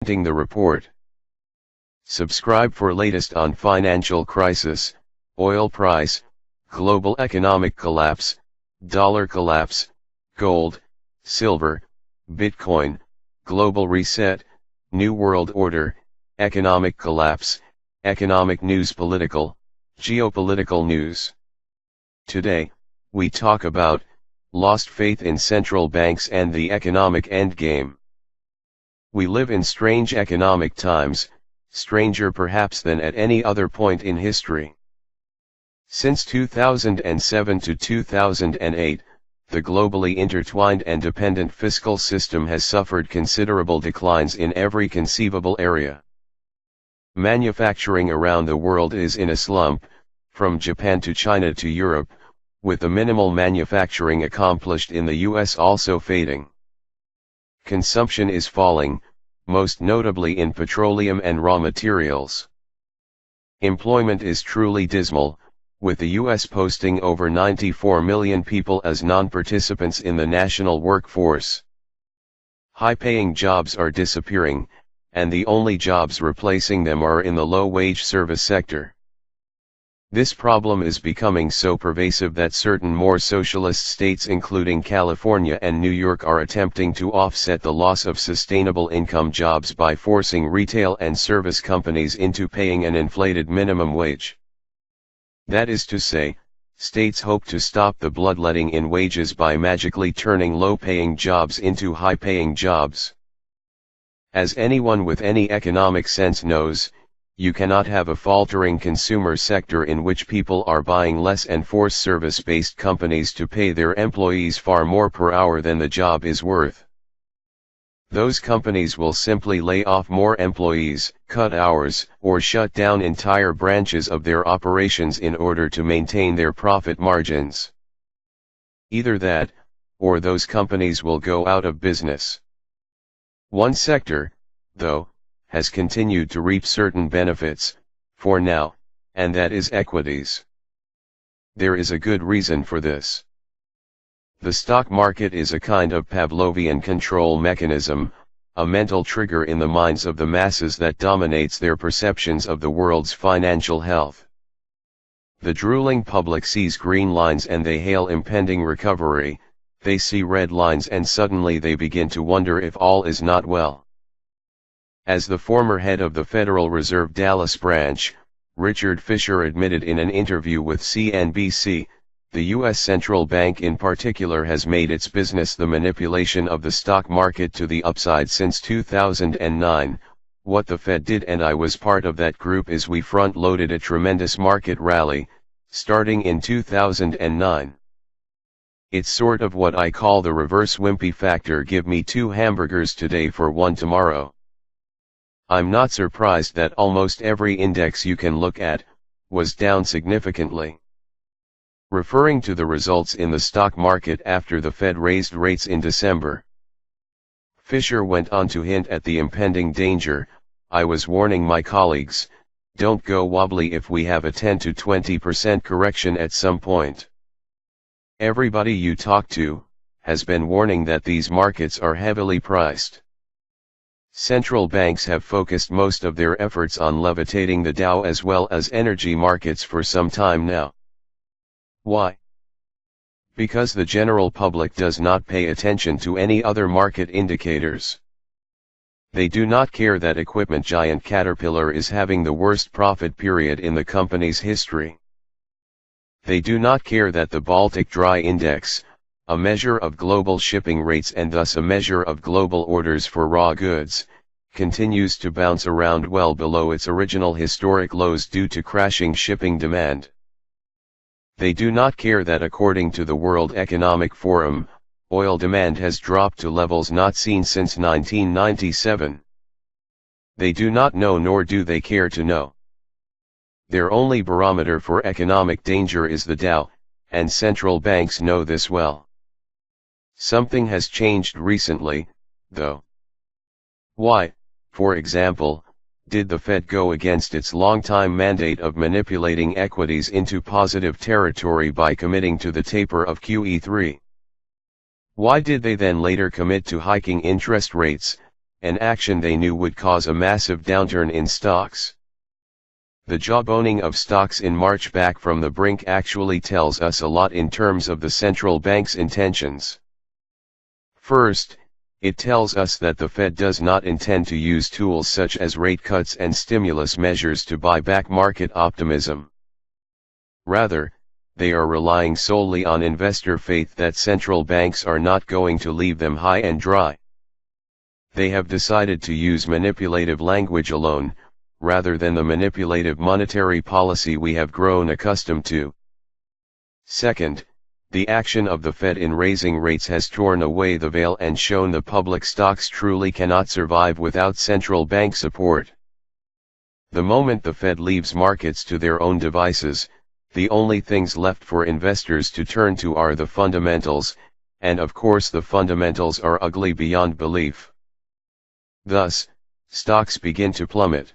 presenting the report. Subscribe for latest on financial crisis, oil price, global economic collapse, dollar collapse, gold, silver, Bitcoin, global reset, new world order, economic collapse, economic news, political, geopolitical news. Today, we talk about lost faith in central banks and the economic endgame. We live in strange economic times, stranger perhaps than at any other point in history. Since 2007 to 2008, the globally intertwined and dependent fiscal system has suffered considerable declines in every conceivable area. Manufacturing around the world is in a slump, from Japan to China to Europe, with the minimal manufacturing accomplished in the US also fading. Consumption is falling, most notably in petroleum and raw materials. Employment is truly dismal, with the US posting over 94 million people as non-participants in the national workforce. High-paying jobs are disappearing, and the only jobs replacing them are in the low-wage service sector. This problem is becoming so pervasive that certain more socialist states including California and New York are attempting to offset the loss of sustainable income jobs by forcing retail and service companies into paying an inflated minimum wage. That is to say, states hope to stop the bloodletting in wages by magically turning low-paying jobs into high-paying jobs. As anyone with any economic sense knows, you cannot have a faltering consumer sector in which people are buying less and force service-based companies to pay their employees far more per hour than the job is worth. Those companies will simply lay off more employees, cut hours, or shut down entire branches of their operations in order to maintain their profit margins. Either that, or those companies will go out of business. One sector, though, has continued to reap certain benefits, for now, and that is equities. There is a good reason for this. The stock market is a kind of Pavlovian control mechanism, a mental trigger in the minds of the masses that dominates their perceptions of the world's financial health. The drooling public sees green lines and they hail impending recovery, they see red lines and suddenly they begin to wonder if all is not well. As the former head of the Federal Reserve Dallas branch, Richard Fisher admitted in an interview with CNBC, the U.S. Central Bank in particular has made its business the manipulation of the stock market to the upside since 2009. What the Fed did, and I was part of that group, is we front-loaded a tremendous market rally, starting in 2009. It's sort of what I call the reverse wimpy factor. Give me 2 hamburgers today for 1 tomorrow. I'm not surprised that almost every index you can look at was down significantly. Referring to the results in the stock market after the Fed raised rates in December, Fisher went on to hint at the impending danger. I was warning my colleagues, don't go wobbly if we have a 10 to 20% correction at some point. Everybody you talk to has been warning that these markets are heavily priced. Central banks have focused most of their efforts on levitating the Dow as well as energy markets for some time now. Why? Because the general public does not pay attention to any other market indicators. They do not care that equipment giant Caterpillar is having the worst profit period in the company's history. They do not care that the Baltic Dry Index, a measure of global shipping rates and thus a measure of global orders for raw goods, continues to bounce around well below its original historic lows due to crashing shipping demand. They do not care that according to the World Economic Forum, oil demand has dropped to levels not seen since 1997. They do not know, nor do they care to know. Their only barometer for economic danger is the Dow, and central banks know this well. Something has changed recently, though. Why, for example, did the Fed go against its long-time mandate of manipulating equities into positive territory by committing to the taper of QE3? Why did they then later commit to hiking interest rates, an action they knew would cause a massive downturn in stocks. The jawboning of stocks in March back from the brink actually tells us a lot in terms of the central bank's intentions. First, it tells us that the Fed does not intend to use tools such as rate cuts and stimulus measures to buy back market optimism. Rather, they are relying solely on investor faith that central banks are not going to leave them high and dry. They have decided to use manipulative language alone, rather than the manipulative monetary policy we have grown accustomed to. Second, the action of the Fed in raising rates has torn away the veil and shown the public stocks truly cannot survive without central bank support. The moment the Fed leaves markets to their own devices, the only things left for investors to turn to are the fundamentals, and of course the fundamentals are ugly beyond belief. Thus, stocks begin to plummet.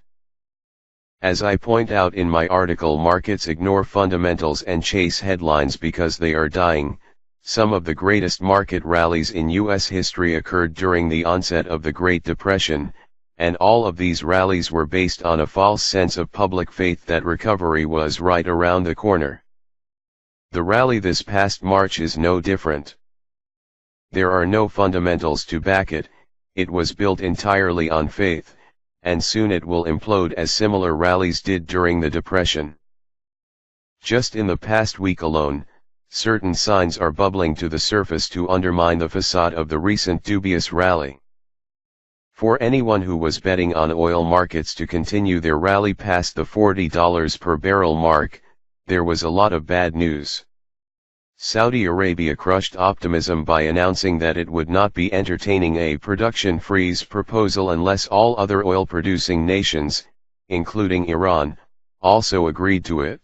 As I point out in my article, markets ignore fundamentals and chase headlines because they are dying. Some of the greatest market rallies in US history occurred during the onset of the Great Depression, and all of these rallies were based on a false sense of public faith that recovery was right around the corner. The rally this past March is no different. There are no fundamentals to back it, it was built entirely on faith, and soon it will implode as similar rallies did during the Depression. Just in the past week alone, certain signs are bubbling to the surface to undermine the facade of the recent dubious rally. For anyone who was betting on oil markets to continue their rally past the $40 per barrel mark, there was a lot of bad news. Saudi Arabia crushed optimism by announcing that it would not be entertaining a production freeze proposal unless all other oil-producing nations, including Iran, also agreed to it.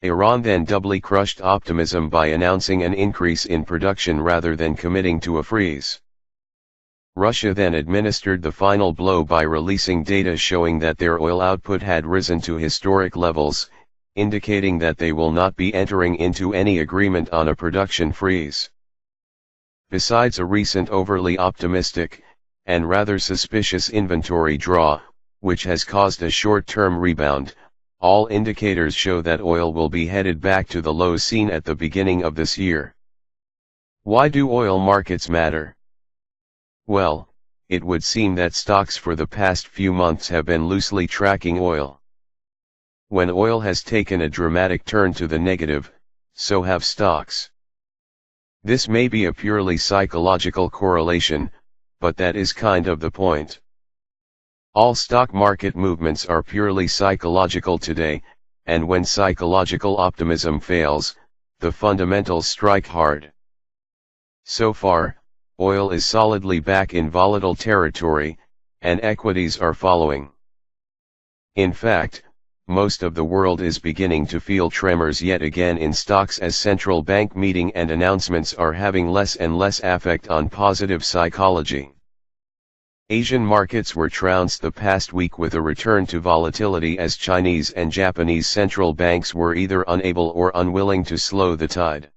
Iran then doubly crushed optimism by announcing an increase in production rather than committing to a freeze. Russia then administered the final blow by releasing data showing that their oil output had risen to historic levels, indicating that they will not be entering into any agreement on a production freeze. Besides a recent overly optimistic, and rather suspicious inventory draw, which has caused a short-term rebound, all indicators show that oil will be headed back to the lows seen at the beginning of this year. Why do oil markets matter? Well, it would seem that stocks for the past few months have been loosely tracking oil. When oil has taken a dramatic turn to the negative, so have stocks. This may be a purely psychological correlation, but that is kind of the point. All stock market movements are purely psychological today, and when psychological optimism fails, the fundamentals strike hard. So far, oil is solidly back in volatile territory, and equities are following. In fact, most of the world is beginning to feel tremors yet again in stocks as central bank meeting and announcements are having less and less effect on positive psychology. Asian markets were trounced the past week with a return to volatility as Chinese and Japanese central banks were either unable or unwilling to slow the tide.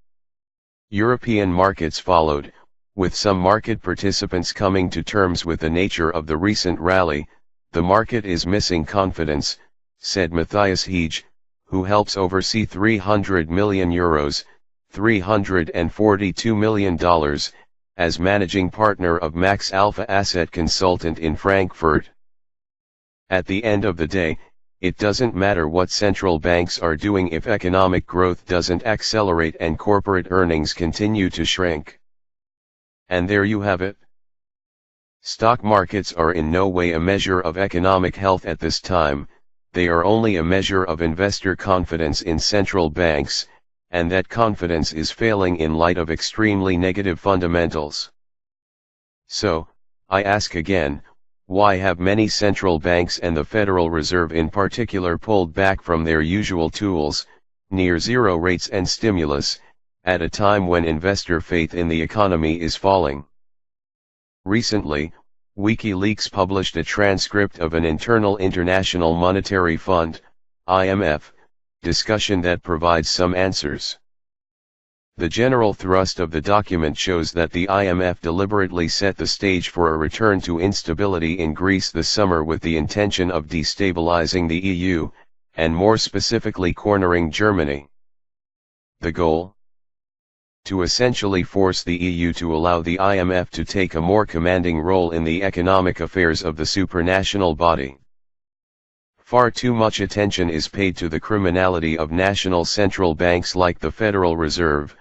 European markets followed, with some market participants coming to terms with the nature of the recent rally. The market is missing confidence, said Matthias Hege, who helps oversee €300 million, $342 million, as managing partner of Max Alpha Asset Consultant in Frankfurt. At the end of the day, it doesn't matter what central banks are doing if economic growth doesn't accelerate and corporate earnings continue to shrink. And there you have it. Stock markets are in no way a measure of economic health at this time. They are only a measure of investor confidence in central banks, and that confidence is failing in light of extremely negative fundamentals. So, I ask again, why have many central banks and the Federal Reserve in particular pulled back from their usual tools, near zero rates and stimulus, at a time when investor faith in the economy is falling? Recently, WikiLeaks published a transcript of an internal International Monetary Fund, IMF, discussion that provides some answers. The general thrust of the document shows that the IMF deliberately set the stage for a return to instability in Greece this summer with the intention of destabilizing the EU, and more specifically cornering Germany. The goal? To essentially force the EU to allow the IMF to take a more commanding role in the economic affairs of the supranational body. Far too much attention is paid to the criminality of national central banks like the Federal Reserve,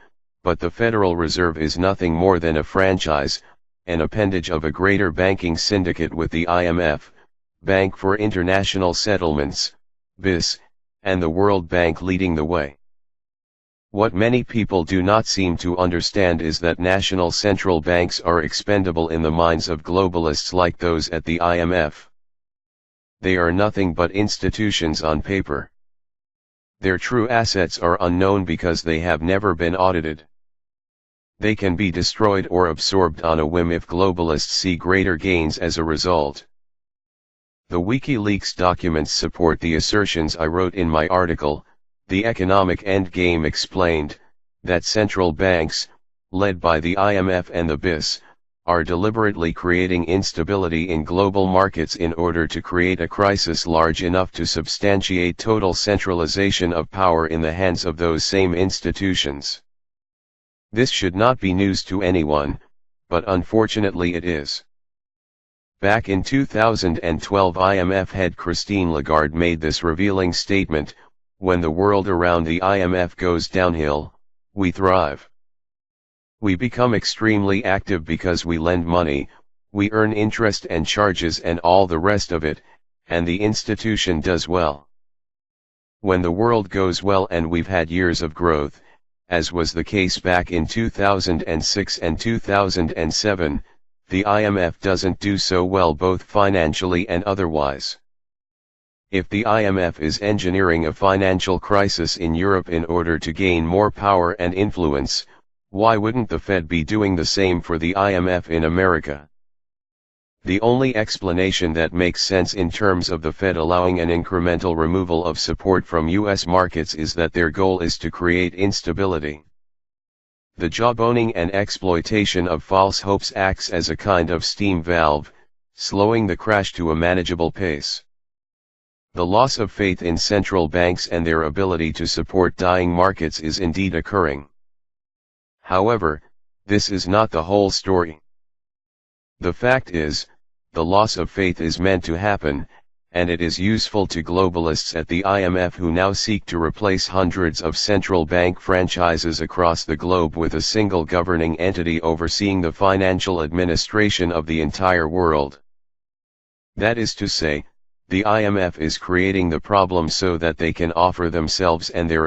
but the Federal Reserve is nothing more than a franchise, an appendage of a greater banking syndicate with the IMF, Bank for International Settlements, BIS, and the World Bank leading the way. What many people do not seem to understand is that national central banks are expendable in the minds of globalists like those at the IMF. They are nothing but institutions on paper. Their true assets are unknown because they have never been audited. They can be destroyed or absorbed on a whim if globalists see greater gains as a result. The WikiLeaks documents support the assertions I wrote in my article, The Economic Endgame Explained, that central banks, led by the IMF and the BIS, are deliberately creating instability in global markets in order to create a crisis large enough to substantiate total centralization of power in the hands of those same institutions. This should not be news to anyone, but unfortunately it is. Back in 2012, IMF head Christine Lagarde made this revealing statement: "When the world around the IMF goes downhill, we thrive. We become extremely active because we lend money, we earn interest and charges and all the rest of it, and the institution does well. When the world goes well and we've had years of growth, as was the case back in 2006 and 2007, the IMF doesn't do so well both financially and otherwise. If the IMF is engineering a financial crisis in Europe in order to gain more power and influence, why wouldn't the Fed be doing the same for the IMF in America? The only explanation that makes sense in terms of the Fed allowing an incremental removal of support from U.S. markets is that their goal is to create instability. The jawboning and exploitation of false hopes acts as a kind of steam valve, slowing the crash to a manageable pace. The loss of faith in central banks and their ability to support dying markets is indeed occurring. However, this is not the whole story. The fact is, the loss of faith is meant to happen, and it is useful to globalists at the IMF who now seek to replace hundreds of central bank franchises across the globe with a single governing entity overseeing the financial administration of the entire world. That is to say, the IMF is creating the problem so that they can offer themselves and their